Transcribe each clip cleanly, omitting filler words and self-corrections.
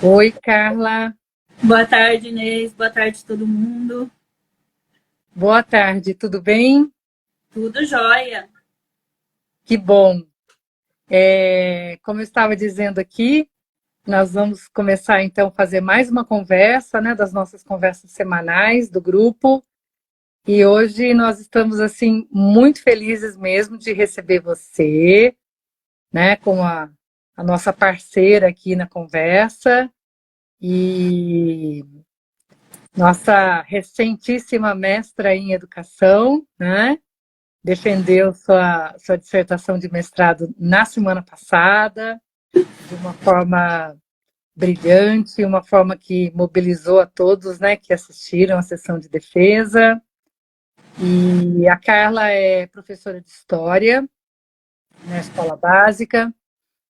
Oi, Carla. Boa tarde, Inês. Boa tarde, todo mundo. Boa tarde, tudo bem? Tudo jóia. Que bom. Como eu estava dizendo aqui, nós vamos começar então a fazer mais uma conversa, né, das nossas conversas semanais do grupo. E hoje nós estamos assim muito felizes mesmo de receber você, né, como a nossa parceira aqui na conversa e nossa recentíssima mestra em educação, né? Defendeu sua dissertação de mestrado na semana passada, de uma forma brilhante, uma forma que mobilizou a todos, né, que assistiram à sessão de defesa. E a Carla é professora de História na Escola Básica,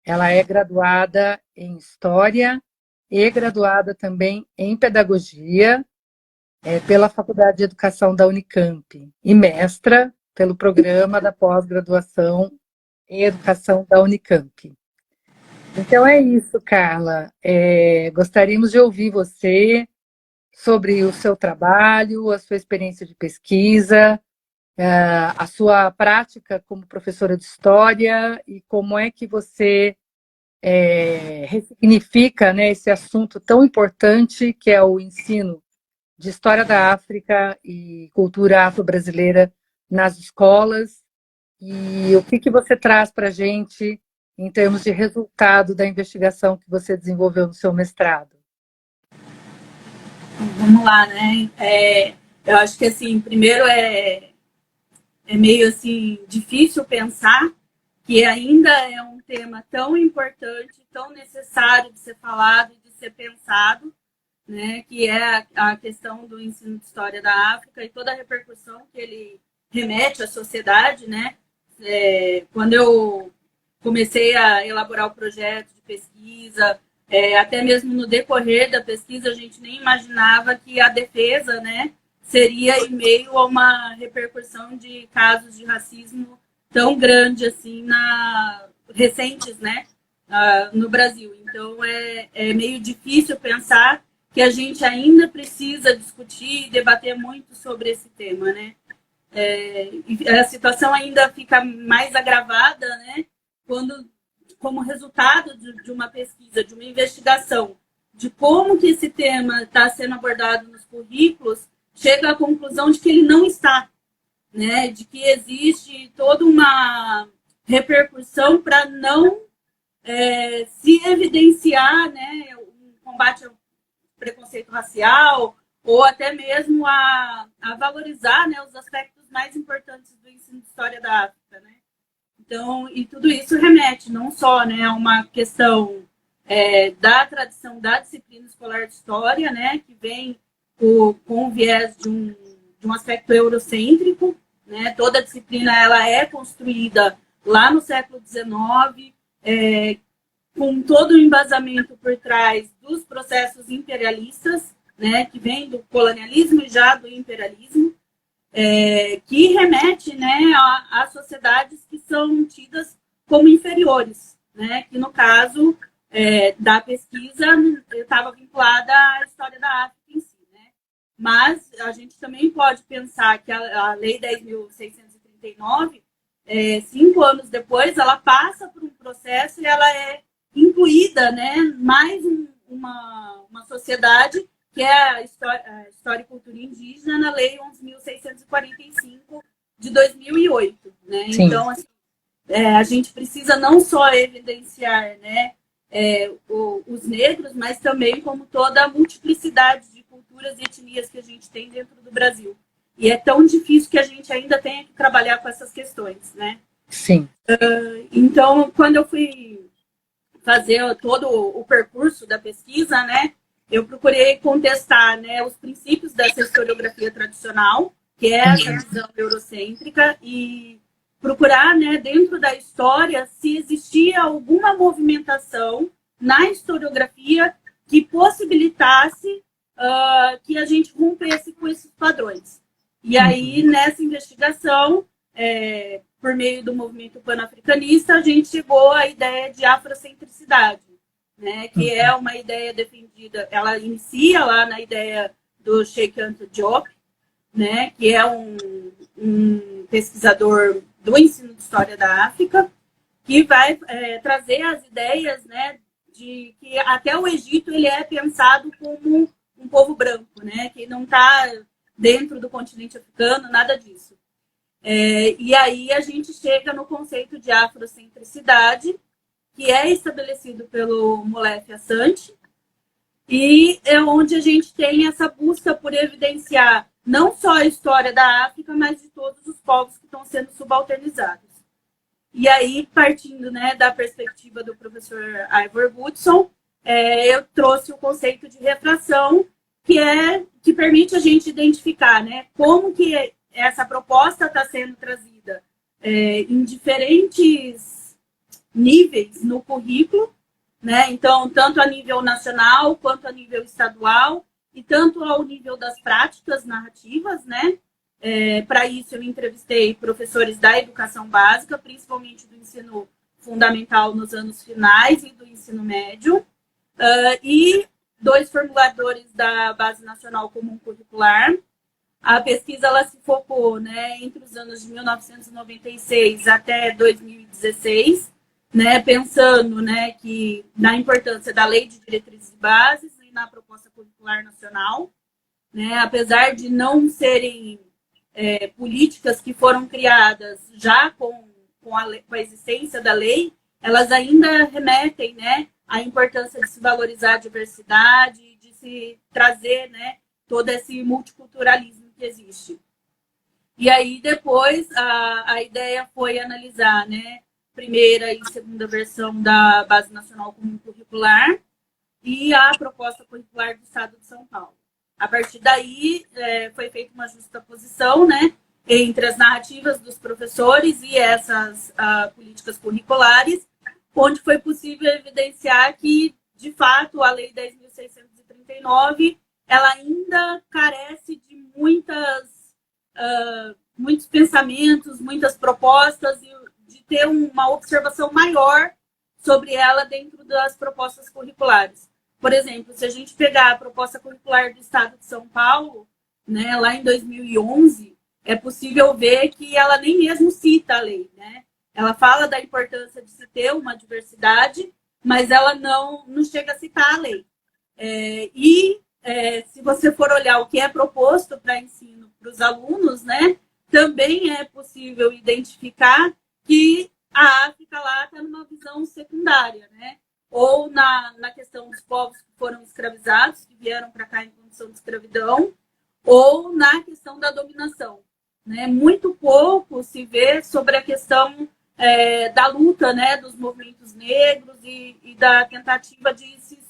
ela é graduada em História e graduada também em Pedagogia pela Faculdade de Educação da Unicamp e mestra pelo programa da pós-graduação em Educação da Unicamp. Então é isso, Carla. Gostaríamos de ouvir você sobre o seu trabalho, a sua experiência de pesquisa, a sua prática como professora de história e como é que você ressignifica, né, esse assunto tão importante que é o ensino de história da África e cultura afro-brasileira nas escolas. E o que que você traz para a gente em termos de resultado da investigação que você desenvolveu no seu mestrado? Então, vamos lá, né? Eu acho que, assim, primeiro é meio, assim, difícil pensar que ainda é um tema tão importante, tão necessário de ser falado e de ser pensado, né? Que é a questão do ensino de história da África e toda a repercussão que ele remete à sociedade, né? Quando eu comecei a elaborar o projeto de pesquisa, até mesmo no decorrer da pesquisa, a gente nem imaginava que a defesa, né, seria em meio a uma repercussão de casos de racismo tão grande assim recentes, né, no Brasil. Então é meio difícil pensar que a gente ainda precisa discutir e debater muito sobre esse tema, né? E a situação ainda fica mais agravada, né, quando, como resultado de uma pesquisa, de uma investigação, de como que esse tema está sendo abordado nos currículos, chega à conclusão de que ele não está, né, de que existe toda uma repercussão para não se evidenciar, né, um combate ao preconceito racial, ou até mesmo a valorizar, né, os aspectos mais importantes do ensino de história da África, né? Então, e tudo isso remete não só, né, a uma questão da tradição da disciplina escolar de história, né, que vem com o viés de um aspecto eurocêntrico, né? Toda a disciplina ela é construída lá no século XIX, com todo o embasamento por trás dos processos imperialistas, né, que vem do colonialismo e já do imperialismo, que remete, né, a sociedades que são tidas como inferiores, né, que no caso da pesquisa estava vinculada à história da África em si, né? Mas a gente também pode pensar que a Lei 10.639, 5 anos depois, ela passa por um processo e ela é incluída, né, mais uma sociedade que é a História e Cultura Indígena na Lei 11.645 de 2008, né? Sim, Então, assim, a gente precisa não só evidenciar, né, os negros, mas também como toda a multiplicidade de culturas e etnias que a gente tem dentro do Brasil. E é tão difícil que a gente ainda tenha que trabalhar com essas questões, né? sim. Então, quando eu fui fazer todo o percurso da pesquisa, né, eu procurei contestar, né, os princípios dessa historiografia tradicional, que é essa Uhum. visão eurocêntrica, e procurar, né, dentro da história, se existia alguma movimentação na historiografia que possibilitasse que a gente rompesse com esses padrões. E aí, Uhum. nessa investigação, por meio do movimento panafricanista, a gente chegou à ideia de afrocentricidade, né, que é uma ideia defendida, ela inicia lá na ideia do Cheikh Anta Diop, né, que é um pesquisador do ensino de história da África, que vai trazer as ideias, né, de que até o Egito ele é pensado como um povo branco, né, que não está dentro do continente africano, nada disso. E aí a gente chega no conceito de afrocentricidade, que é estabelecido pelo Molefe Assange, e é onde a gente tem essa busca por evidenciar não só a história da África, mas de todos os povos que estão sendo subalternizados. E aí, partindo, né, da perspectiva do professor Ivor Woodson, eu trouxe o conceito de refração, que permite a gente identificar, né, como que essa proposta está sendo trazida em diferentes níveis no currículo, né? Então, tanto a nível nacional quanto a nível estadual e tanto ao nível das práticas narrativas, né? Para isso, eu entrevistei professores da educação básica, principalmente do ensino fundamental nos anos finais e do ensino médio, e 2 formuladores da Base Nacional Comum Curricular. A pesquisa ela se focou, né, entre os anos de 1996 até 2016, né, pensando, né, que na importância da Lei de Diretrizes e Bases e na proposta curricular nacional, né, apesar de não serem políticas que foram criadas já com a existência da lei, elas ainda remetem, né, à importância de se valorizar a diversidade, de se trazer, né, todo esse multiculturalismo que existe. E aí, depois, a ideia foi analisar, né, primeira e segunda versão da Base Nacional Comum Curricular e a proposta curricular do Estado de São Paulo. A partir daí, foi feita uma justaposição, né, entre as narrativas dos professores e essas políticas curriculares, onde foi possível evidenciar que, de fato, a Lei 10.639 ela ainda carece de muitos pensamentos, muitas propostas, e de ter uma observação maior sobre ela dentro das propostas curriculares. Por exemplo, se a gente pegar a proposta curricular do Estado de São Paulo, né, lá em 2011, é possível ver que ela nem mesmo cita a lei, né? Ela fala da importância de se ter uma diversidade, mas ela não chega a citar a lei. Se você for olhar o que é proposto para ensino para os alunos, né, também é possível identificar que a África lá está numa visão secundária, né? Ou na questão dos povos que foram escravizados, que vieram para cá em condição de escravidão, ou na questão da dominação, né? Muito pouco se vê sobre a questão da luta, né, dos movimentos negros e da tentativa de se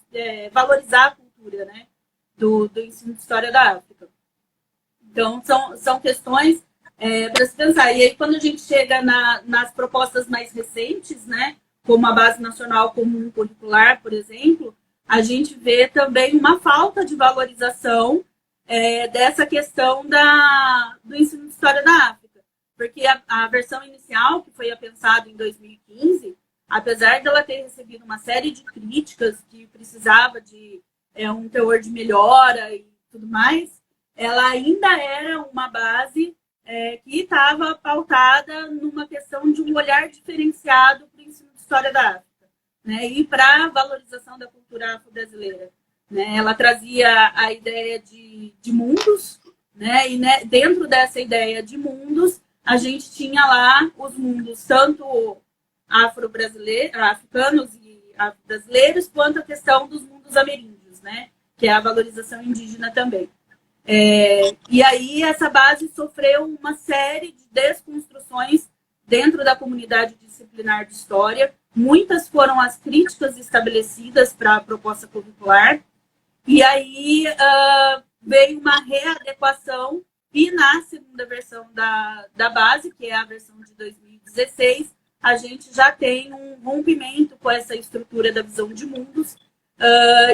valorizar a cultura, né, do ensino de história da África. Então, são questões para se pensar. E aí, quando a gente chega nas propostas mais recentes, né, como a Base Nacional Comum Curricular, por exemplo, a gente vê também uma falta de valorização dessa questão do ensino de história da África. Porque a versão inicial, que foi pensada em 2015, apesar dela ter recebido uma série de críticas que precisava de um teor de melhora e tudo mais, ela ainda era uma base que estava pautada numa questão de um olhar diferenciado para o ensino de história da África, né, e para a valorização da cultura afro-brasileira. Né? Ela trazia a ideia de mundos, né, e né, dentro dessa ideia de mundos, a gente tinha lá os mundos tanto africanos e afro-brasileiros, quanto a questão dos mundos ameríndios, né, que é a valorização indígena também. E aí essa base sofreu uma série de desconstruções dentro da comunidade disciplinar de história. Muitas foram as críticas estabelecidas para a proposta curricular. E aí veio uma readequação e na segunda versão da base, que é a versão de 2016, a gente já tem um rompimento com essa estrutura da visão de mundos,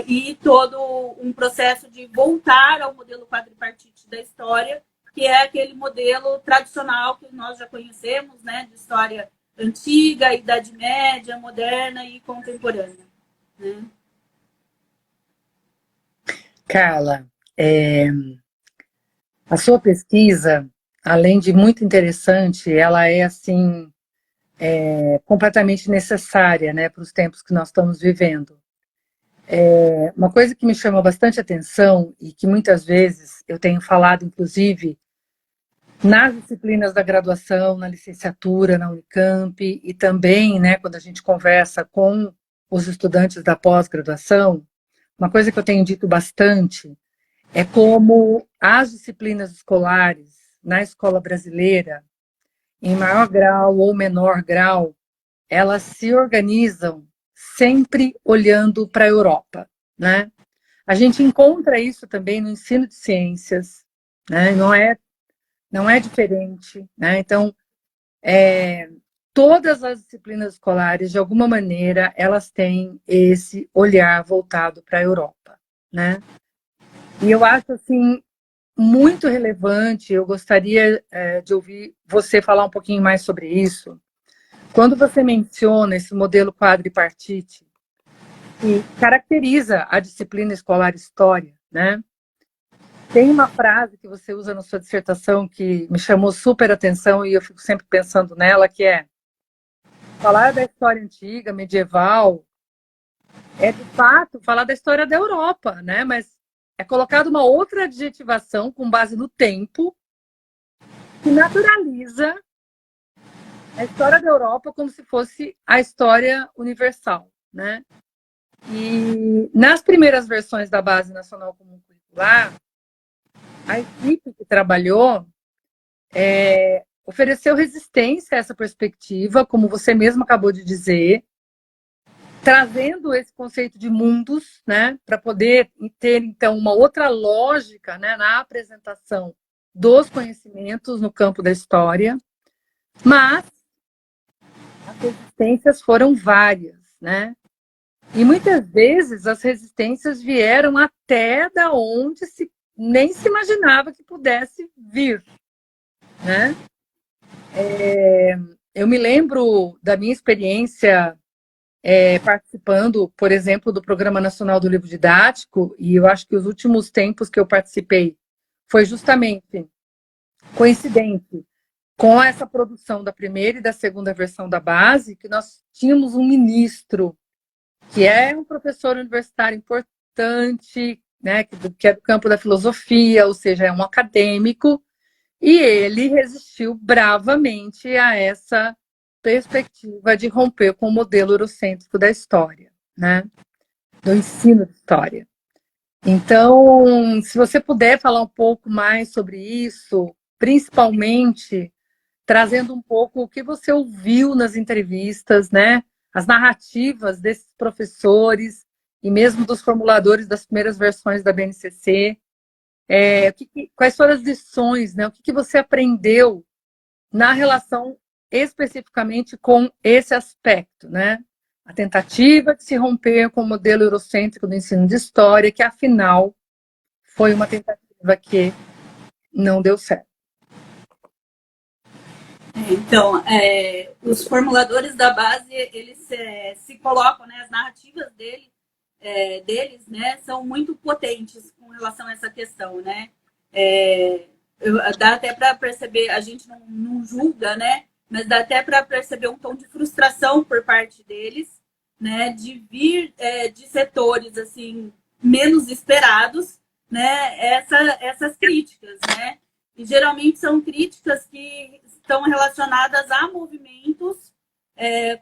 e todo um processo de voltar ao modelo quadripartite da história, que é aquele modelo tradicional que nós já conhecemos, né, de história antiga, Idade Média, moderna e contemporânea. Né? Carla, a sua pesquisa, além de muito interessante, ela é assim completamente necessária, né, para os tempos que nós estamos vivendo. Uma coisa que me chamou bastante atenção e que muitas vezes eu tenho falado, inclusive, nas disciplinas da graduação, na licenciatura, na Unicamp, e também, né, quando a gente conversa com os estudantes da pós-graduação, uma coisa que eu tenho dito bastante é como as disciplinas escolares na escola brasileira, em maior grau ou menor grau, elas se organizam sempre olhando para a Europa, né? A gente encontra isso também no ensino de ciências, né? Não é diferente, né? Então, todas as disciplinas escolares, de alguma maneira, elas têm esse olhar voltado para a Europa, né? E eu acho, assim, muito relevante, eu gostaria de ouvir você falar um pouquinho mais sobre isso. Quando você menciona esse modelo quadripartite, que caracteriza a disciplina escolar História, né? Tem uma frase que você usa na sua dissertação que me chamou super atenção e eu fico sempre pensando nela, que é: falar da história antiga, medieval, é de fato falar da história da Europa, né? Mas é colocado uma outra adjetivação com base no tempo que naturaliza a história da Europa como se fosse a história universal, né? E nas primeiras versões da Base Nacional Comum Curricular, a equipe que trabalhou ofereceu resistência a essa perspectiva, como você mesmo acabou de dizer, trazendo esse conceito de mundos, né, para poder ter, então, uma outra lógica, né, na apresentação dos conhecimentos no campo da história, mas as resistências foram várias, né? E muitas vezes as resistências vieram até da onde nem se imaginava que pudesse vir, né? Eu me lembro da minha experiência participando, por exemplo, do Programa Nacional do Livro Didático, e eu acho que os últimos tempos que eu participei foi justamente coincidente com essa produção da primeira e da segunda versão da base, que nós tínhamos um ministro que é um professor universitário importante, né, que é do campo da filosofia, ou seja, é um acadêmico, e ele resistiu bravamente a essa perspectiva de romper com o modelo eurocêntrico da história, né, do ensino de história. Então, se você puder falar um pouco mais sobre isso, principalmente trazendo um pouco o que você ouviu nas entrevistas, né? As narrativas desses professores e mesmo dos formuladores das primeiras versões da BNCC. Quais foram as lições, né? O que você aprendeu na relação especificamente com esse aspecto, né? A tentativa de se romper com o modelo eurocêntrico do ensino de história, que afinal foi uma tentativa que não deu certo. Então, os formuladores da base, eles se colocam, né, as narrativas deles, né, são muito potentes com relação a essa questão, né? Dá até para perceber, a gente não julga, né? Mas dá até para perceber um tom de frustração por parte deles, né? De vir de setores assim menos esperados, né? Essas críticas, né? E geralmente são críticas que estão relacionadas a movimentos,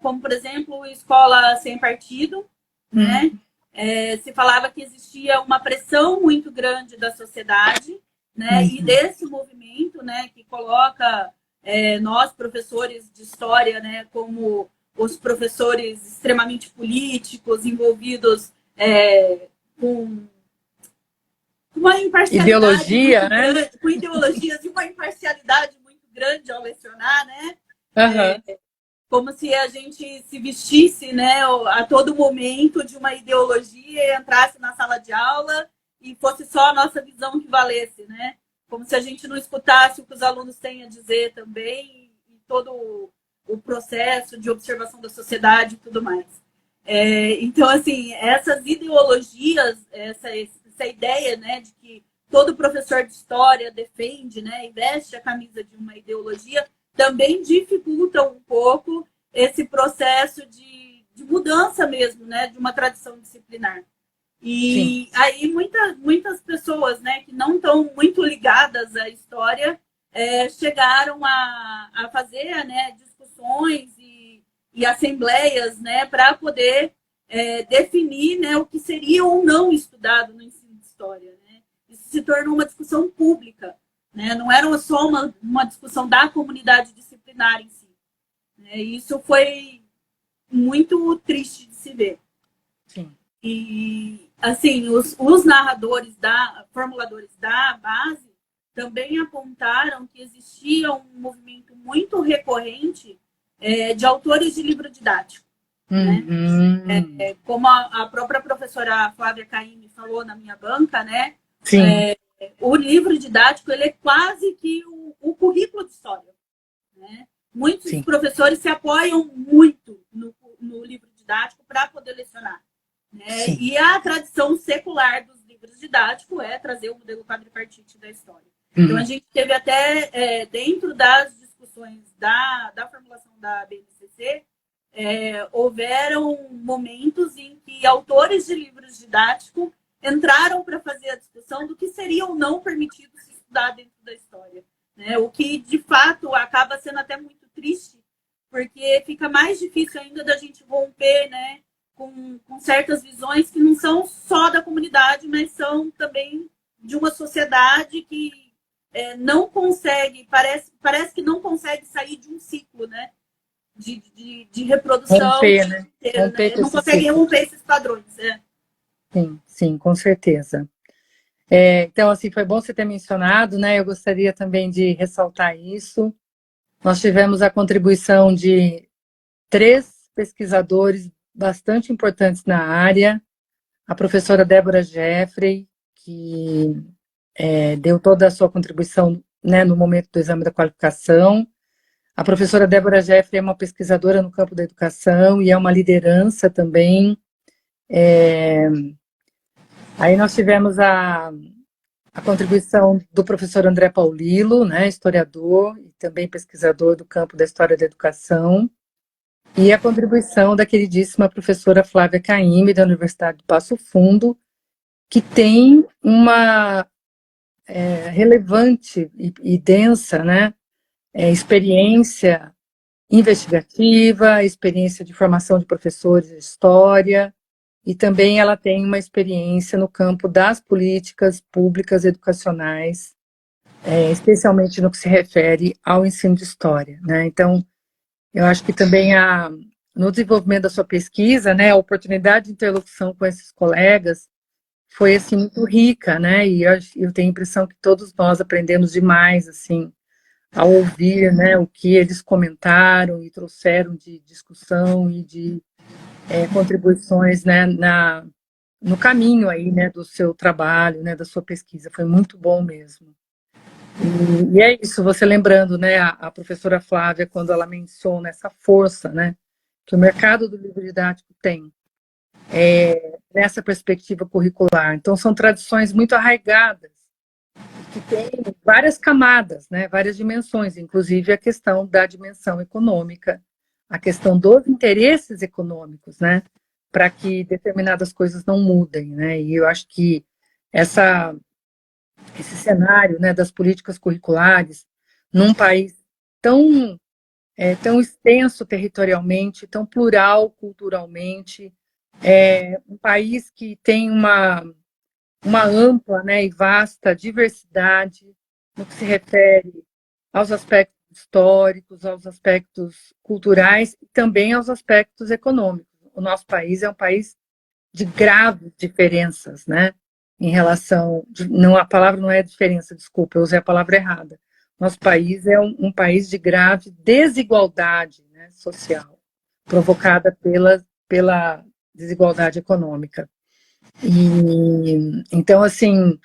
como, por exemplo, escola sem partido, né? Se falava que existia uma pressão muito grande da sociedade, né? E desse movimento, né, que coloca nós, professores de história, né, como os professores extremamente políticos, envolvidos com uma imparcialidade ideologia, né? Grande, com ideologias e uma imparcialidade muito grande ao lecionar, né? Uhum. Como se a gente se vestisse, né, a todo momento de uma ideologia e entrasse na sala de aula e fosse só a nossa visão que valesse, né? Como se a gente não escutasse o que os alunos têm a dizer também e todo o processo de observação da sociedade e tudo mais. Então, assim, essas ideologias, essa ideia, né, de que todo professor de história defende, né, e veste a camisa de uma ideologia, também dificulta um pouco esse processo de mudança mesmo, né, de uma tradição disciplinar. E aí muitas pessoas, né, que não estão muito ligadas à história chegaram a fazer, né, discussões e assembleias, né, para poder definir, né, o que seria ou não estudado no ensino de história, né? Isso se tornou uma discussão pública, né? Não era só uma discussão da comunidade disciplinar em si, né? Isso foi muito triste de se ver. Sim. E, assim, os narradores, formuladores da base também apontaram que existia um movimento muito recorrente de autores de livro didático. Uhum. Né? Como a própria professora Flávia Caymmi falou na minha banca, né? O livro didático ele é quase que o currículo de história. Né? Muitos professores se apoiam muito no livro didático para poder lecionar. Né? E a tradição secular dos livros didáticos é trazer o modelo quadripartite da história. Então, a gente teve até, dentro das discussões da formulação da BNCC, houveram momentos em que autores de livros didáticos entraram para fazer a discussão do que seria ou não permitido se estudar dentro da história. Né? O que, de fato, acaba sendo até muito triste, porque fica mais difícil ainda da gente romper, né, com certas visões que não são só da comunidade, mas são também de uma sociedade que não consegue, parece que não consegue sair de um ciclo, né? De reprodução. Romper, né? Inteiro, né? Não consegue romper esses padrões. Sim, com certeza. Então, assim, foi bom você ter mencionado, né? Eu gostaria também de ressaltar isso. Nós tivemos a contribuição de 3 pesquisadores bastante importantes na área. A professora Débora Jeffrey, que deu toda a sua contribuição, né, no momento do exame da qualificação. A professora Débora Jeffrey é uma pesquisadora no campo da educação e é uma liderança também. Aí nós tivemos a contribuição do professor André Paulillo, né, historiador e também pesquisador do campo da história da educação, e a contribuição da queridíssima professora Flávia Caymmi, da Universidade de Passo Fundo, que tem uma relevante e densa, né, experiência investigativa, experiência de formação de professores de história, e também ela tem uma experiência no campo das políticas públicas educacionais, especialmente no que se refere ao ensino de história, né? Então, eu acho que também no desenvolvimento da sua pesquisa, né, a oportunidade de interlocução com esses colegas foi, assim, muito rica, né? E eu tenho a impressão que todos nós aprendemos demais, assim, ao ouvir, né, o que eles comentaram e trouxeram de discussão e de contribuições, né, no caminho aí, né, do seu trabalho, né, da sua pesquisa. Foi muito bom mesmo. E é isso, você lembrando, né, a professora Flávia, quando ela menciona essa força, né, que o mercado do livro didático tem, nessa perspectiva curricular. Então, são tradições muito arraigadas, que têm várias camadas, né, várias dimensões, inclusive a questão da dimensão econômica, a questão dos interesses econômicos, né, para que determinadas coisas não mudem, né, e eu acho que esse cenário, né, das políticas curriculares, num país tão extenso territorialmente, tão plural culturalmente, um país que tem uma ampla, né, e vasta diversidade no que se refere aos aspectos históricos, aos aspectos culturais e também aos aspectos econômicos. O nosso país é um país de graves diferenças, né, em relação... Não, a palavra não é diferença, desculpa, eu usei a palavra errada. Nosso país é um país de grave desigualdade, né, social, provocada pela desigualdade econômica. E, então, assim,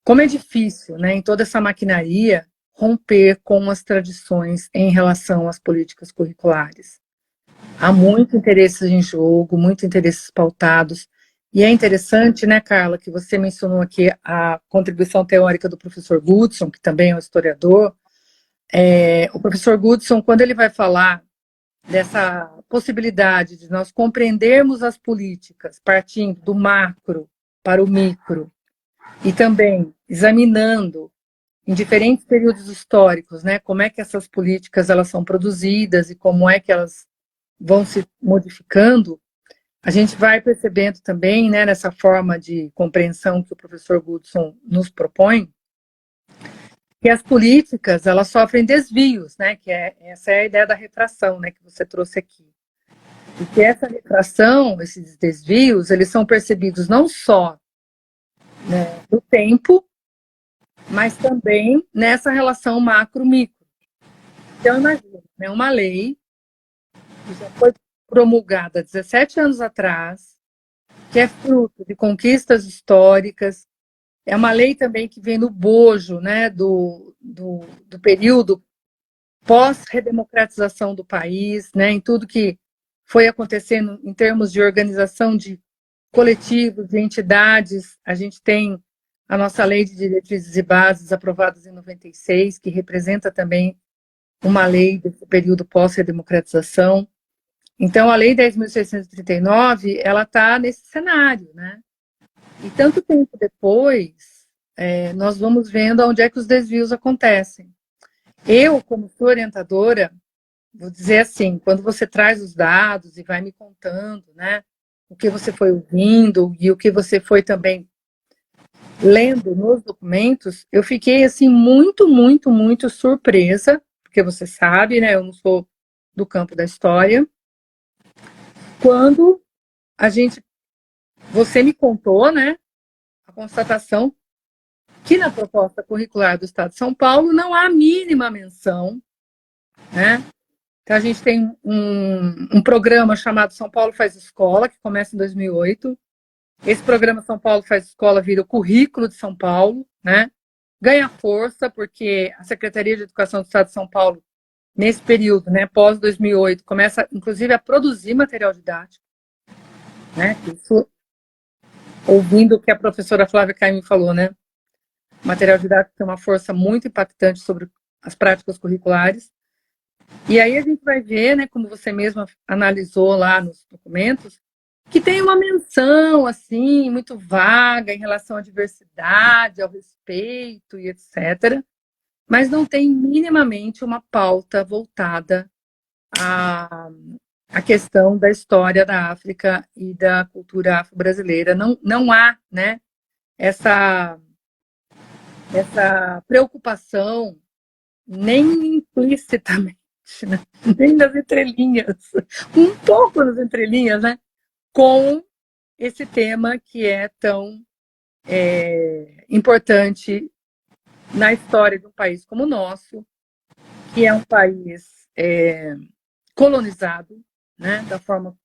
como é difícil, né, em toda essa maquinaria, romper com as tradições em relação às políticas curriculares. Há muito interesses em jogo, muitos interesses pautados E é interessante, né, Carla, que você mencionou aqui a contribuição teórica do professor Goodson, que também é um historiador. O professor Goodson, quando ele vai falar dessa possibilidade de nós compreendermos as políticas partindo do macro para o micro e também examinando em diferentes períodos históricos, né, como é que essas políticas elas são produzidas e como é que elas vão se modificando, a gente vai percebendo também, né, nessa forma de compreensão que o professor Goodson nos propõe, que as políticas elas sofrem desvios, né, essa é a ideia da retração, né, que você trouxe aqui. E que essa retração, esses desvios, eles são percebidos não só, né, no tempo, mas também nessa relação macro-micro. Então, imagina, né, uma lei que já foi promulgada 17 anos atrás, que é fruto de conquistas históricas, é uma lei também que vem no bojo, né, do período pós-redemocratização do país, né, em tudo que foi acontecendo em termos de organização de coletivos, de entidades. A gente tem a nossa Lei de Diretrizes e Bases, aprovada em 96, que representa também uma lei desse período pós-redemocratização. Então, a Lei 10.639, ela está nesse cenário, né? E tanto tempo depois, nós vamos vendo onde é que os desvios acontecem. Eu, como sua orientadora, vou dizer assim, quando você traz os dados e vai me contando, né, o que você foi ouvindo e o que você foi também lendo nos documentos, eu fiquei assim muito, muito, muito surpresa, porque você sabe, né, eu não sou do campo da história, quando você me contou, né, a constatação que na proposta curricular do Estado de São Paulo não há a mínima menção, né? Então a gente tem um programa chamado São Paulo Faz Escola, que começa em 2008. Esse programa São Paulo Faz Escola vira o currículo de São Paulo, né? Ganha força porque a Secretaria de Educação do Estado de São Paulo, nesse período, né, pós 2008, começa inclusive a produzir material didático, né? Isso, ouvindo o que a professora Flávia Caime falou, né? O material didático tem uma força muito impactante sobre as práticas curriculares. E aí a gente vai ver, né, como você mesma analisou lá nos documentos, que tem uma menção, assim, muito vaga em relação à diversidade, ao respeito e etc., mas não tem minimamente uma pauta voltada à questão da história da África e da cultura afro-brasileira. Não há, né, essa preocupação nem implicitamente, né? Nem nas entrelinhas, um pouco nas entrelinhas, né? Com esse tema que é tão importante na história de um país como o nosso, que é um país colonizado, né? Da forma,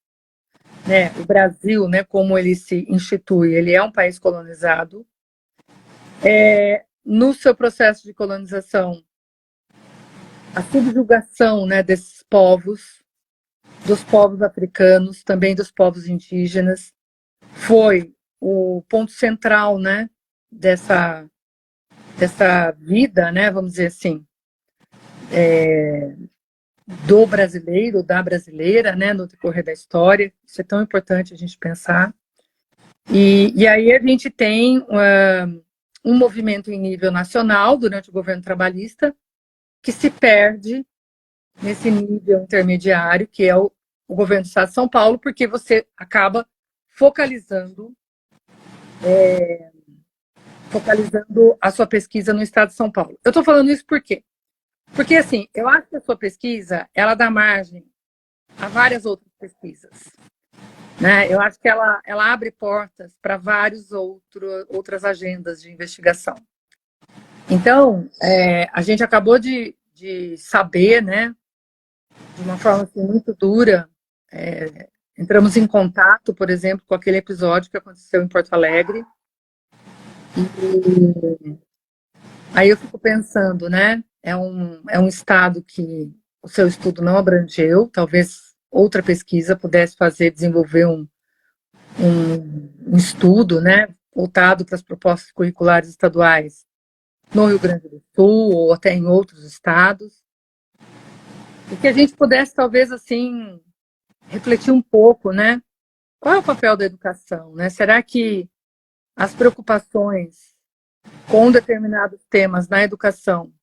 né? O Brasil, né? Como ele se institui, ele é um país colonizado. No seu processo de colonização, a subjugação, né, desses povos, dos povos africanos, também dos povos indígenas, foi o ponto central, né, dessa vida, né, vamos dizer assim, do brasileiro, da brasileira, né, no decorrer da história. Isso é tão importante a gente pensar. E aí a gente tem um movimento em nível nacional, durante o governo trabalhista, que se perde nesse nível intermediário, que é o governo do Estado de São Paulo, porque você acaba focalizando a sua pesquisa no Estado de São Paulo. Eu estou falando isso por quê? Porque, assim, eu acho que a sua pesquisa, ela dá margem a várias outras pesquisas, né? Eu acho que ela abre portas para várias outras agendas de investigação. Então, a gente acabou de saber, né, de uma forma assim, muito dura, entramos em contato, por exemplo, com aquele episódio que aconteceu em Porto Alegre. E aí eu fico pensando, né? É um estado que o seu estudo não abrangeu, talvez outra pesquisa pudesse desenvolver um estudo, né, voltado para as propostas curriculares estaduais no Rio Grande do Sul ou até em outros estados, e que a gente pudesse talvez assim refletir um pouco, né? Qual é o papel da educação, né? Será que as preocupações com determinados temas na educação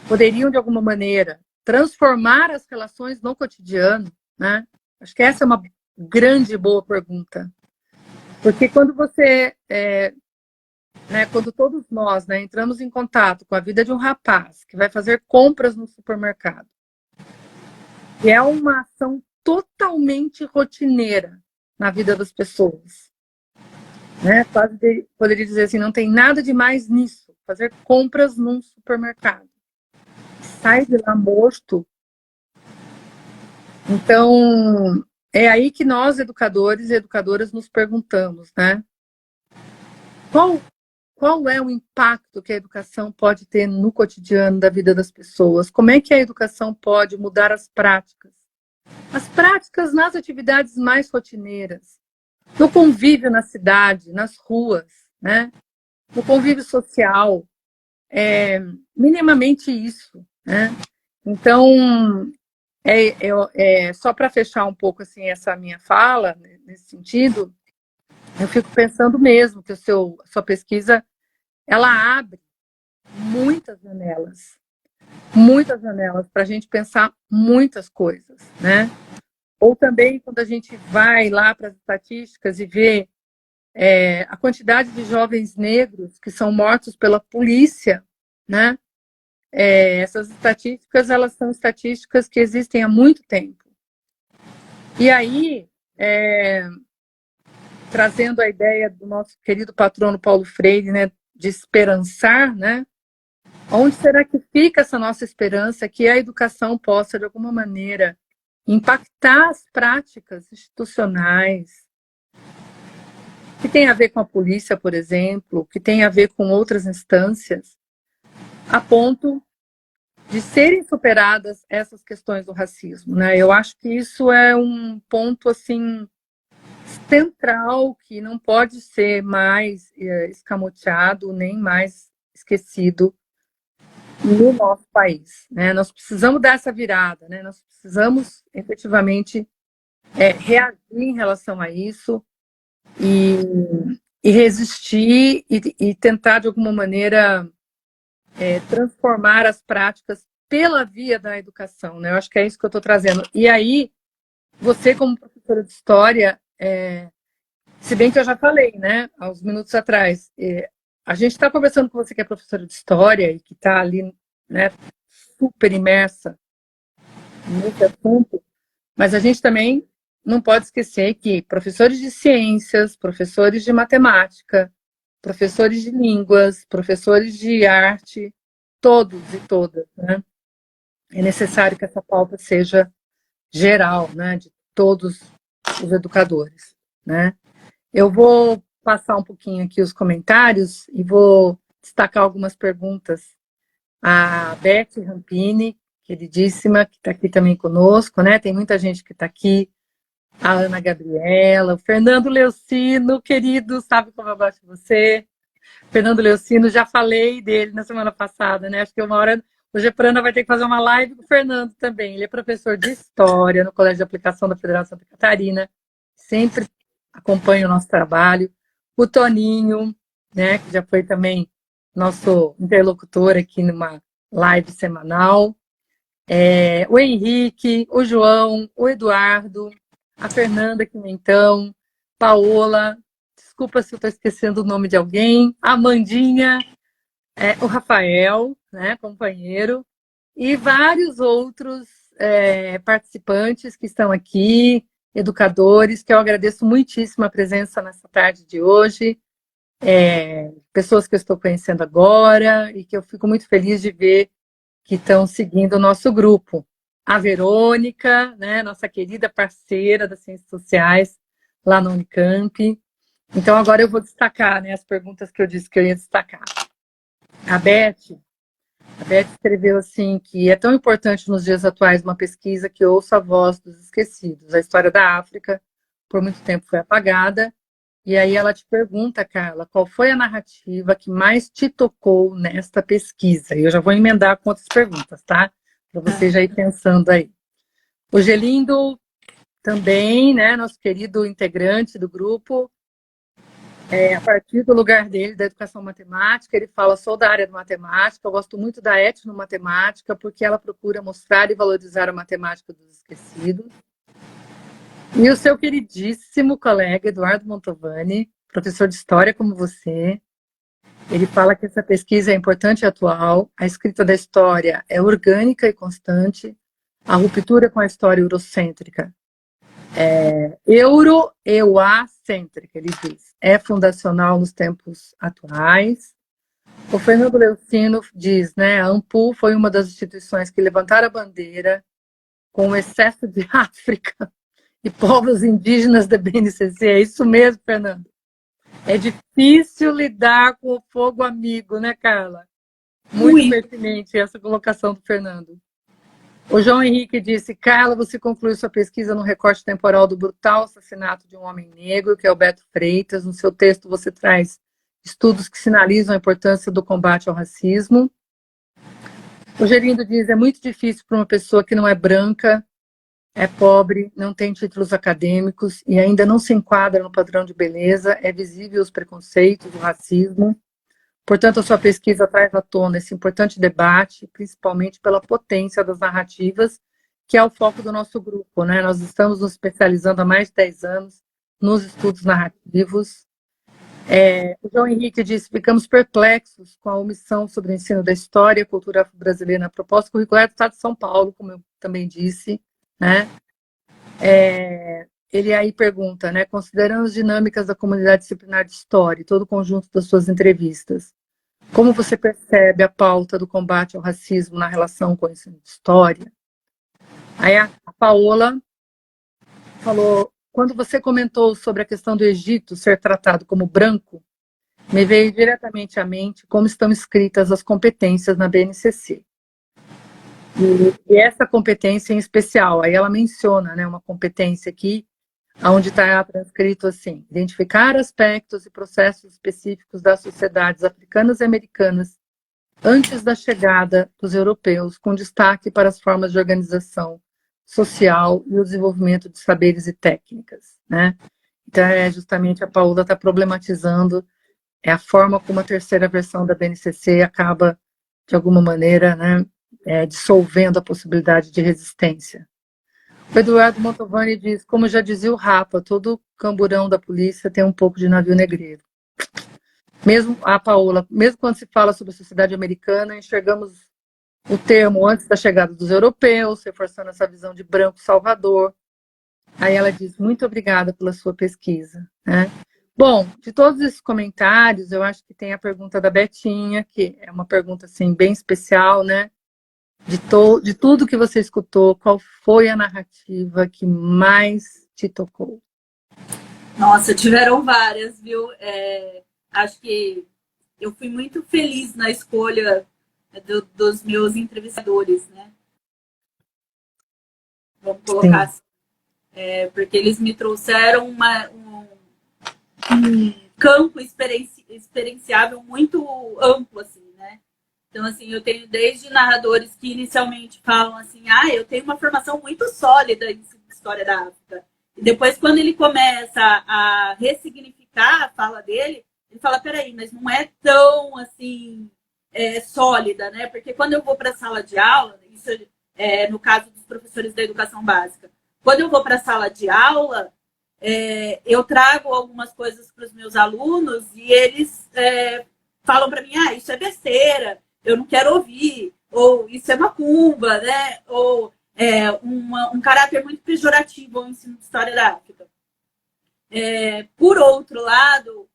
poderiam de alguma maneira transformar as relações no cotidiano, né? Acho que essa é uma grande e boa pergunta, porque quando quando todos nós, né, entramos em contato com a vida de um rapaz que vai fazer compras no supermercado, que é uma ação totalmente rotineira na vida das pessoas, né? Quase poderia dizer assim, não tem nada de mais nisso, fazer compras num supermercado. Sai de lá morto. Então, é aí que nós, educadores e educadoras, nos perguntamos, né? Qual é o impacto que a educação pode ter no cotidiano da vida das pessoas? Como é que a educação pode mudar as práticas? As práticas nas atividades mais rotineiras, no convívio na cidade, nas ruas, né? No convívio social, minimamente isso, né? Então, só para fechar um pouco assim essa minha fala, né, nesse sentido, eu fico pensando mesmo que a sua pesquisa, ela abre muitas janelas para a gente pensar muitas coisas, né? Ou também quando a gente vai lá para as estatísticas e vê a quantidade de jovens negros que são mortos pela polícia, né? Essas estatísticas, elas são estatísticas que existem há muito tempo. E aí, trazendo a ideia do nosso querido patrono Paulo Freire, né, de esperançar, né? Onde será que fica essa nossa esperança que a educação possa, de alguma maneira, impactar as práticas institucionais, que tem a ver com a polícia, por exemplo, que tem a ver com outras instâncias, a ponto de serem superadas essas questões do racismo, né? Eu acho que isso é um ponto assim central que não pode ser mais escamoteado nem mais esquecido no nosso país, né? Nós precisamos dar essa virada, né? Nós precisamos efetivamente reagir em relação a isso e resistir e tentar de alguma maneira transformar as práticas pela via da educação, né? Eu acho que é isso que eu estou trazendo. E aí, você como professora de história, se bem que eu já falei, né, há uns minutos atrás, a gente está conversando com você que é professora de história e que está ali, né, super imersa nesse assunto, mas a gente também não pode esquecer que professores de ciências, professores de matemática, professores de línguas, professores de arte, todos e todas, né? É necessário que essa pauta seja geral, né, de todos os educadores, né? Eu vou passar um pouquinho aqui os comentários e vou destacar algumas perguntas. A Beth Rampini, queridíssima, que está aqui também conosco, né? Tem muita gente que está aqui. A Ana Gabriela, o Fernando Leucino, querido, sabe como eu gosto de você. Fernando Leucino, já falei dele na semana passada, né? Acho que uma hora o Geprana vai ter que fazer uma live com o Fernando também. Ele é professor de História no Colégio de Aplicação da Federal de Santa Catarina, sempre acompanha o nosso trabalho. O Toninho, né, que já foi também nosso interlocutor aqui numa live semanal. O Henrique, o João, o Eduardo, a Fernanda Quimentão, Paola, desculpa se eu estou esquecendo o nome de alguém, a Amandinha, o Rafael, né, companheiro, e vários outros participantes que estão aqui, educadores, que eu agradeço muitíssimo a presença nessa tarde de hoje, pessoas que eu estou conhecendo agora e que eu fico muito feliz de ver que estão seguindo o nosso grupo. A Verônica, né, nossa querida parceira das Ciências Sociais, lá no Unicamp. Então, agora eu vou destacar, né, as perguntas que eu disse que eu ia destacar. A Beth escreveu assim que é tão importante nos dias atuais uma pesquisa que ouça a voz dos esquecidos, a história da África por muito tempo foi apagada. E aí ela te pergunta, Carla, qual foi a narrativa que mais te tocou nesta pesquisa? E eu já vou emendar com outras perguntas, tá? Para você já ir pensando aí. O Gelindo também, né, nosso querido integrante do grupo, a partir do lugar dele, da educação matemática, ele fala, sou da área de matemática, eu gosto muito da etnomatemática, porque ela procura mostrar e valorizar a matemática dos esquecidos. E o seu queridíssimo colega Eduardo Mantovani, professor de História como você, ele fala que essa pesquisa é importante e atual, a escrita da história é orgânica e constante, a ruptura com a história eurocêntrica euroeua-cêntrica, ele diz, é fundacional nos tempos atuais. O Fernando Leucino diz, né, a ANPU foi uma das instituições que levantaram a bandeira com o excesso de África e povos indígenas da BNCC. É isso mesmo, Fernando. É difícil lidar com o fogo amigo, né, Carla? Muito pertinente essa colocação do Fernando. O João Henrique disse, Carla, você concluiu sua pesquisa no recorte temporal do brutal assassinato de um homem negro, que é o Beto Freitas. No seu texto você traz estudos que sinalizam a importância do combate ao racismo. O Gerindo diz, é muito difícil para uma pessoa que não é branca, é pobre, não tem títulos acadêmicos e ainda não se enquadra no padrão de beleza, é visível os preconceitos, o racismo. Portanto, a sua pesquisa traz à tona esse importante debate, principalmente pela potência das narrativas, que é o foco do nosso grupo, né? Nós estamos nos especializando há mais de 10 anos nos estudos narrativos. O João Henrique disse, ficamos perplexos com a omissão sobre o ensino da história e cultura afro-brasileira na proposta curricular do Estado de São Paulo, como eu também disse, né? Ele aí pergunta, né, considerando as dinâmicas da comunidade disciplinar de história e todo o conjunto das suas entrevistas, como você percebe a pauta do combate ao racismo na relação com o ensino de história? Aí a Paola falou, quando você comentou sobre a questão do Egito ser tratado como branco, me veio diretamente à mente como estão escritas as competências na BNCC. E essa competência em especial, aí ela menciona, né, uma competência aqui, onde está transcrito assim, identificar aspectos e processos específicos das sociedades africanas e americanas antes da chegada dos europeus, com destaque para as formas de organização social e o desenvolvimento de saberes e técnicas, né? Então, justamente a Paula está problematizando a forma como a terceira versão da BNCC acaba, de alguma maneira, né, dissolvendo a possibilidade de resistência. O Eduardo Mantovani diz, como já dizia o Rapa, todo camburão da polícia tem um pouco de navio negreiro. Mesmo a Paola, mesmo quando se fala sobre a sociedade americana, enxergamos o termo antes da chegada dos europeus, reforçando essa visão de branco salvador. Aí ela diz, muito obrigada pela sua pesquisa, né? Bom, de todos esses comentários, eu acho que tem a pergunta da Betinha, que é uma pergunta assim, bem especial, né? De tudo que você escutou, qual foi a narrativa que mais te tocou? Nossa, tiveram várias, viu? Acho que eu fui muito feliz na escolha dos meus entrevistadores, né? Vamos colocar assim. Porque eles me trouxeram um campo experienciável muito amplo, assim, né? Então, assim, eu tenho desde narradores que inicialmente falam assim, eu tenho uma formação muito sólida em história da África. E depois, quando ele começa a ressignificar a fala dele, ele fala, peraí, mas não é tão, assim, sólida, né? Porque quando eu vou para a sala de aula, isso no caso dos professores da educação básica, quando eu vou para a sala de aula, eu trago algumas coisas para os meus alunos e eles falam para mim, isso é besteira, eu não quero ouvir, ou isso é macumba, né? Ou um caráter muito pejorativo ao ensino de história da África. Por outro lado,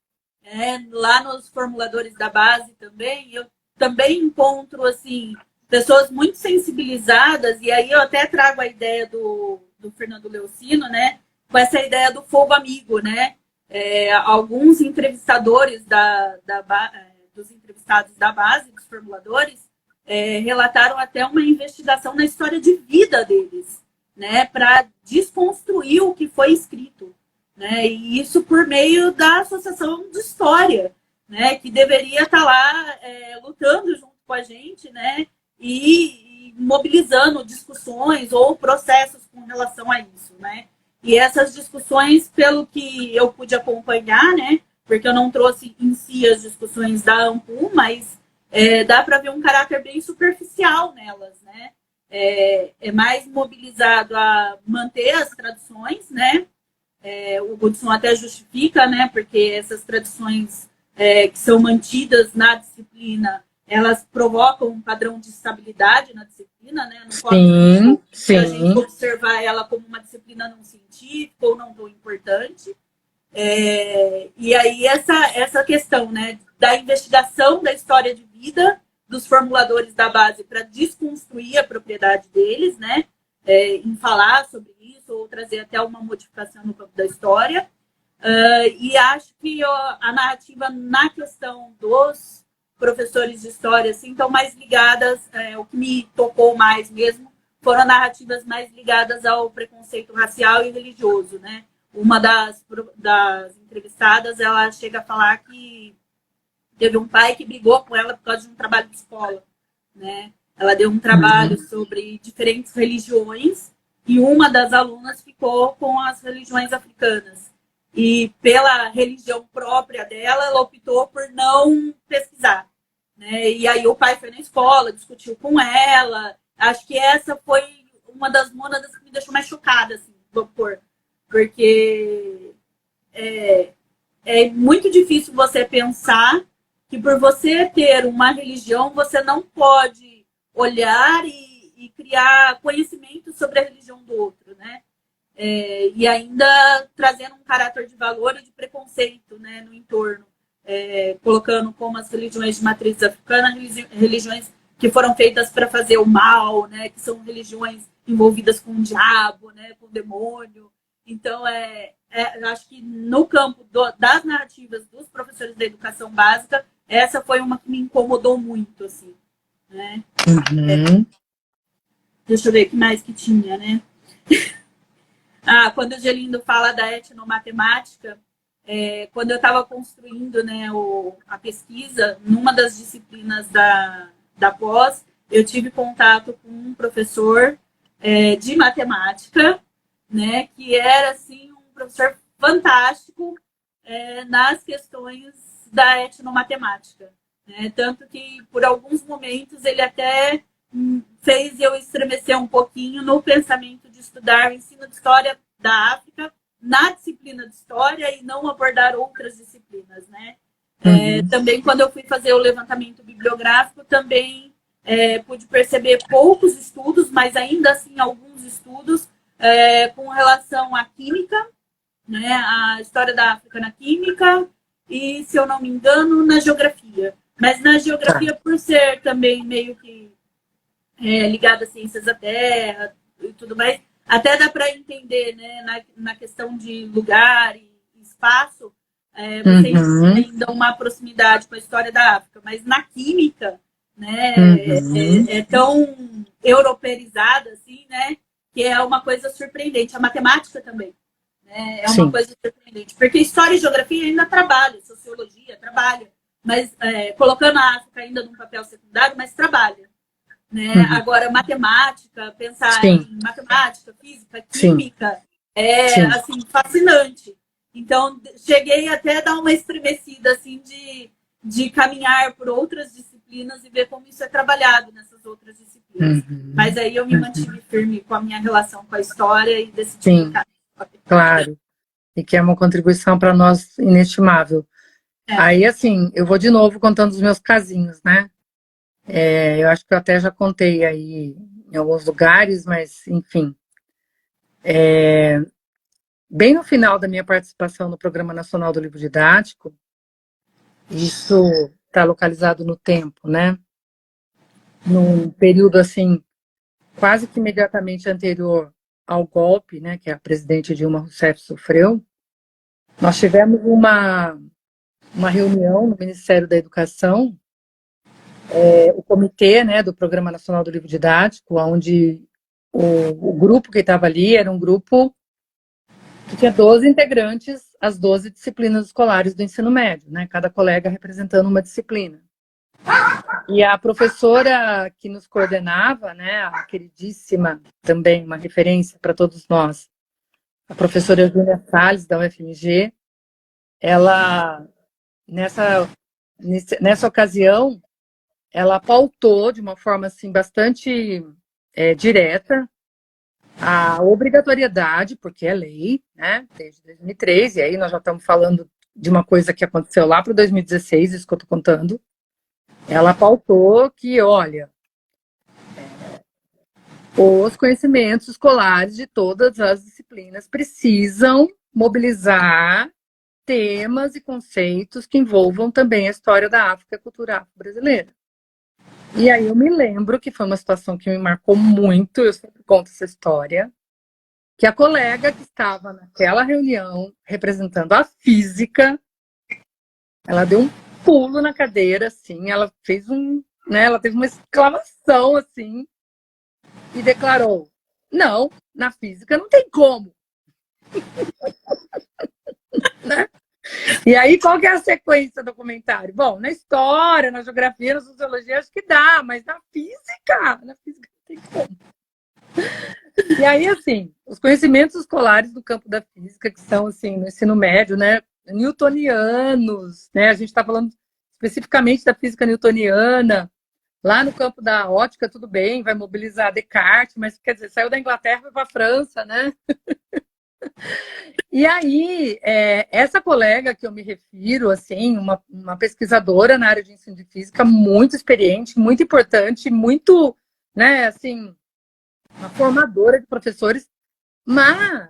lá nos formuladores da base também, eu também encontro assim, pessoas muito sensibilizadas, e aí eu até trago a ideia do Fernando Leucino, né? Com essa ideia do fogo amigo, né? Alguns entrevistadores dos entrevistados da base, dos formuladores, relataram até uma investigação na história de vida deles, né? Para desconstruir o que foi escrito. né? E isso por meio da Associação de História, né? Que deveria estar lá lutando junto com a gente, né? E mobilizando discussões ou processos com relação a isso, né? E essas discussões, pelo que eu pude acompanhar, né? Porque eu não trouxe em si as discussões da AMPU, mas dá para ver um caráter bem superficial nelas, né? É mais mobilizado a manter as tradições, né? O Goodson até justifica, né? Porque essas tradições que são mantidas na disciplina, elas provocam um padrão de estabilidade na disciplina, né? Não pode a gente observar ela como uma disciplina não científica ou não tão importante. E aí essa questão, né, da investigação da história de vida dos formuladores da base para desconstruir a propriedade deles, né, em falar sobre isso ou trazer até uma modificação no campo da história. E acho que a narrativa na questão dos professores de história assim, estão mais ligadas, o que me tocou mais mesmo foram narrativas mais ligadas ao preconceito racial e religioso, né? Uma das entrevistadas, ela chega a falar que teve um pai que brigou com ela por causa de um trabalho de escola, né? Ela deu um trabalho sobre diferentes religiões e uma das alunas ficou com as religiões africanas. E pela religião própria dela, ela optou por não pesquisar, né? E aí o pai foi na escola, discutiu com ela. Acho que essa foi uma das mônadas que me deixou mais chocada, assim, porque é muito difícil você pensar que por você ter uma religião, você não pode olhar e criar conhecimento sobre a religião do outro, né? E ainda trazendo um caráter de valor e de preconceito, né, no entorno, colocando como as religiões de matriz africana, religiões que foram feitas para fazer o mal, né, que são religiões envolvidas com o diabo, né, com o demônio. Então, acho que no campo das narrativas dos professores da educação básica, essa foi uma que me incomodou muito, assim, né? Deixa eu ver o que mais que tinha, né? Quando o Gelindo fala da etnomatemática, quando eu estava construindo, né, a pesquisa, numa das disciplinas da pós, eu tive contato com um professor de matemática, né, que era assim, um professor fantástico nas questões da etnomatemática. Né? Tanto que, por alguns momentos, ele até fez eu estremecer um pouquinho no pensamento de estudar o ensino de história da África na disciplina de história e não abordar outras disciplinas, né? Também quando eu fui fazer o levantamento bibliográfico, também pude perceber poucos estudos, mas ainda assim alguns estudos com relação à química, né? A história da África na química e, se eu não me engano, na geografia. Mas na geografia, por ser também meio que ligada às ciências da Terra e tudo mais, até dá para entender, né, na questão de lugar e espaço, vocês ainda uma proximidade com a história da África, mas na química, né, é tão europeizada assim, né, que é uma coisa surpreendente. A matemática também, né, é uma coisa surpreendente, porque história e geografia ainda trabalha, sociologia trabalha, mas colocando a África ainda num papel secundário, mas trabalha. Né? Agora, matemática, pensar em matemática, física, química, assim, fascinante. Então, cheguei até a dar uma estremecida assim, de caminhar por outras disciplinas e ver como isso é trabalhado nessas outras disciplinas. Mas aí eu me mantive firme com a minha relação com a história e decidi ficar. Claro, e que é uma contribuição para nós inestimável. Aí, assim, eu vou de novo contando os meus casinhos, né? Eu acho que eu até já contei aí em alguns lugares, mas, enfim. Bem no final da minha participação no Programa Nacional do Livro Didático, isso está localizado no tempo, né? Num período, assim, quase que imediatamente anterior ao golpe, né, que a presidente Dilma Rousseff sofreu, nós tivemos uma reunião no Ministério da Educação, o comitê, né, do Programa Nacional do Livro Didático, onde o grupo que estava ali era um grupo que tinha 12 integrantes, as 12 disciplinas escolares do ensino médio, né? Cada colega representando uma disciplina. E a professora que nos coordenava, né, a queridíssima, também uma referência para todos nós, a professora Eugênia Salles, da UFMG, ela, nessa ocasião, ela pautou de uma forma assim, bastante direta a obrigatoriedade, porque é lei, né, desde 2003, e aí nós já estamos falando de uma coisa que aconteceu lá para 2016, isso que eu estou contando. Ela pautou que, olha, os conhecimentos escolares de todas as disciplinas precisam mobilizar temas e conceitos que envolvam também a história da África e a cultura afro-brasileira. E aí eu me lembro que foi uma situação que me marcou muito, eu sempre conto essa história, que a colega que estava naquela reunião, representando a física, ela deu um pulo na cadeira, assim, ela fez ela teve uma exclamação, assim, e declarou, não, na física não tem como. Né? E aí, qual que é a sequência do comentário? Bom, na história, na geografia, na sociologia, acho que dá, mas na física não tem como. E aí, assim, os conhecimentos escolares do campo da física, que são, assim, no ensino médio, né, newtonianos, né, a gente está falando especificamente da física newtoniana, lá no campo da ótica, tudo bem, vai mobilizar Descartes, mas, quer dizer, saiu da Inglaterra e foi para a França, né? E aí, essa colega que eu me refiro, assim, uma pesquisadora na área de ensino de física, muito experiente, muito importante, muito, né, assim, uma formadora de professores, mas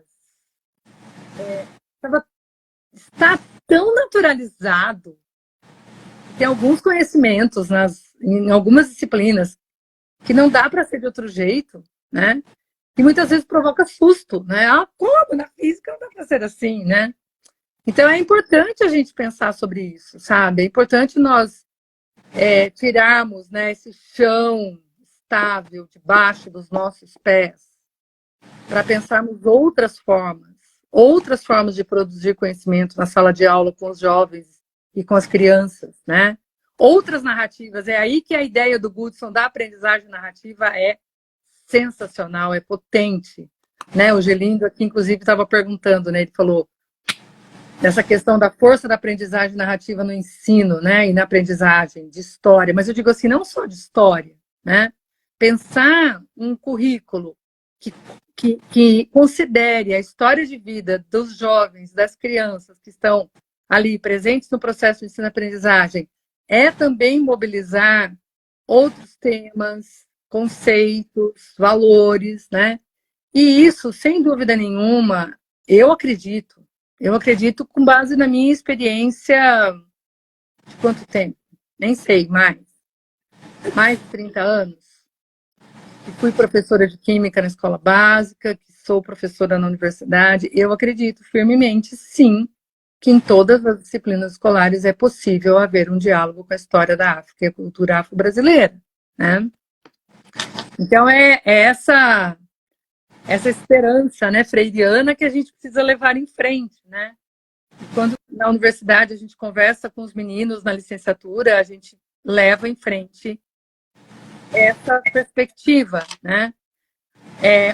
está tão naturalizado, tem alguns conhecimentos em algumas disciplinas que não dá para ser de outro jeito, né? E muitas vezes provoca susto, né? Ah, como? Na física não dá para ser assim, né? Então é importante a gente pensar sobre isso, sabe? É importante nós tirarmos, né, esse chão estável debaixo dos nossos pés para pensarmos outras formas de produzir conhecimento na sala de aula com os jovens e com as crianças, né? Outras narrativas. É aí que a ideia do Goodson da aprendizagem narrativa é sensacional, é potente, né? O Gelindo aqui, inclusive, estava perguntando, né? Ele falou dessa questão da força da aprendizagem narrativa no ensino, né? E na aprendizagem de história. Mas eu digo assim, não só de história, né? Pensar um currículo que considere a história de vida dos jovens, das crianças que estão ali presentes no processo de ensino-aprendizagem, é também mobilizar outros temas, conceitos, valores, né? E isso, sem dúvida nenhuma, eu acredito com base na minha experiência de quanto tempo? Nem sei, mais de 30 anos. Que fui professora de química na escola básica, que sou professora na universidade, eu acredito firmemente, sim, que em todas as disciplinas escolares é possível haver um diálogo com a história da África e a cultura afro-brasileira, né? Então é essa esperança, né, freiriana que a gente precisa levar em frente, né? E quando na universidade a gente conversa com os meninos na licenciatura, a gente leva em frente essa perspectiva, né?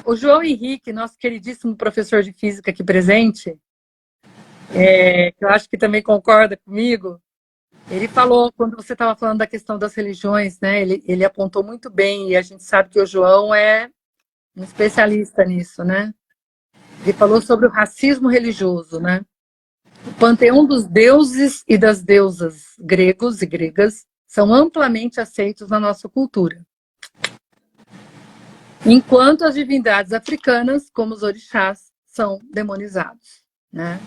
O João Henrique, nosso queridíssimo professor de física aqui presente, que eu acho que também concorda comigo, ele falou, quando você estava falando da questão das religiões, né? Ele apontou muito bem, e a gente sabe que o João é um especialista nisso, né? Ele falou sobre o racismo religioso, né? O panteão dos deuses e das deusas gregos e gregas são amplamente aceitos na nossa cultura. Enquanto as divindades africanas, como os orixás, são demonizados, né?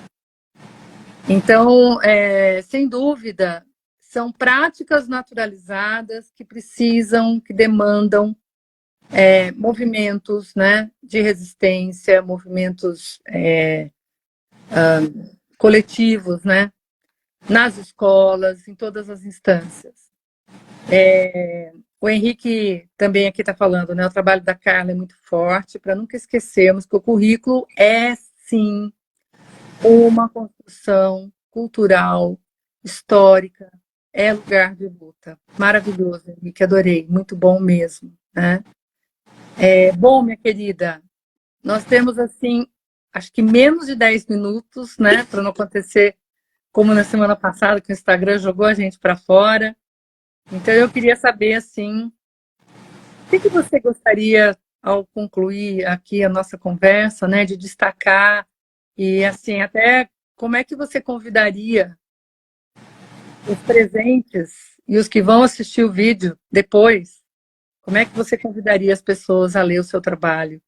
Então, sem dúvida, são práticas naturalizadas que precisam, que demandam movimentos, né, de resistência, movimentos coletivos, né, nas escolas, em todas as instâncias. O Henrique também aqui está falando, né, o trabalho da Carla é muito forte, para nunca esquecermos que o currículo é, sim, uma construção cultural, histórica, é lugar de luta. Maravilhoso, Henrique, adorei, muito bom mesmo, né? Bom, minha querida, nós temos, assim, acho que menos de 10 minutos, né, para não acontecer como na semana passada, que o Instagram jogou a gente para fora. Então, eu queria saber, assim, o que você gostaria, ao concluir aqui a nossa conversa, né, de destacar e, assim, até como é que você convidaria os presentes e os que vão assistir o vídeo depois, como é que você convidaria as pessoas a ler o seu trabalho?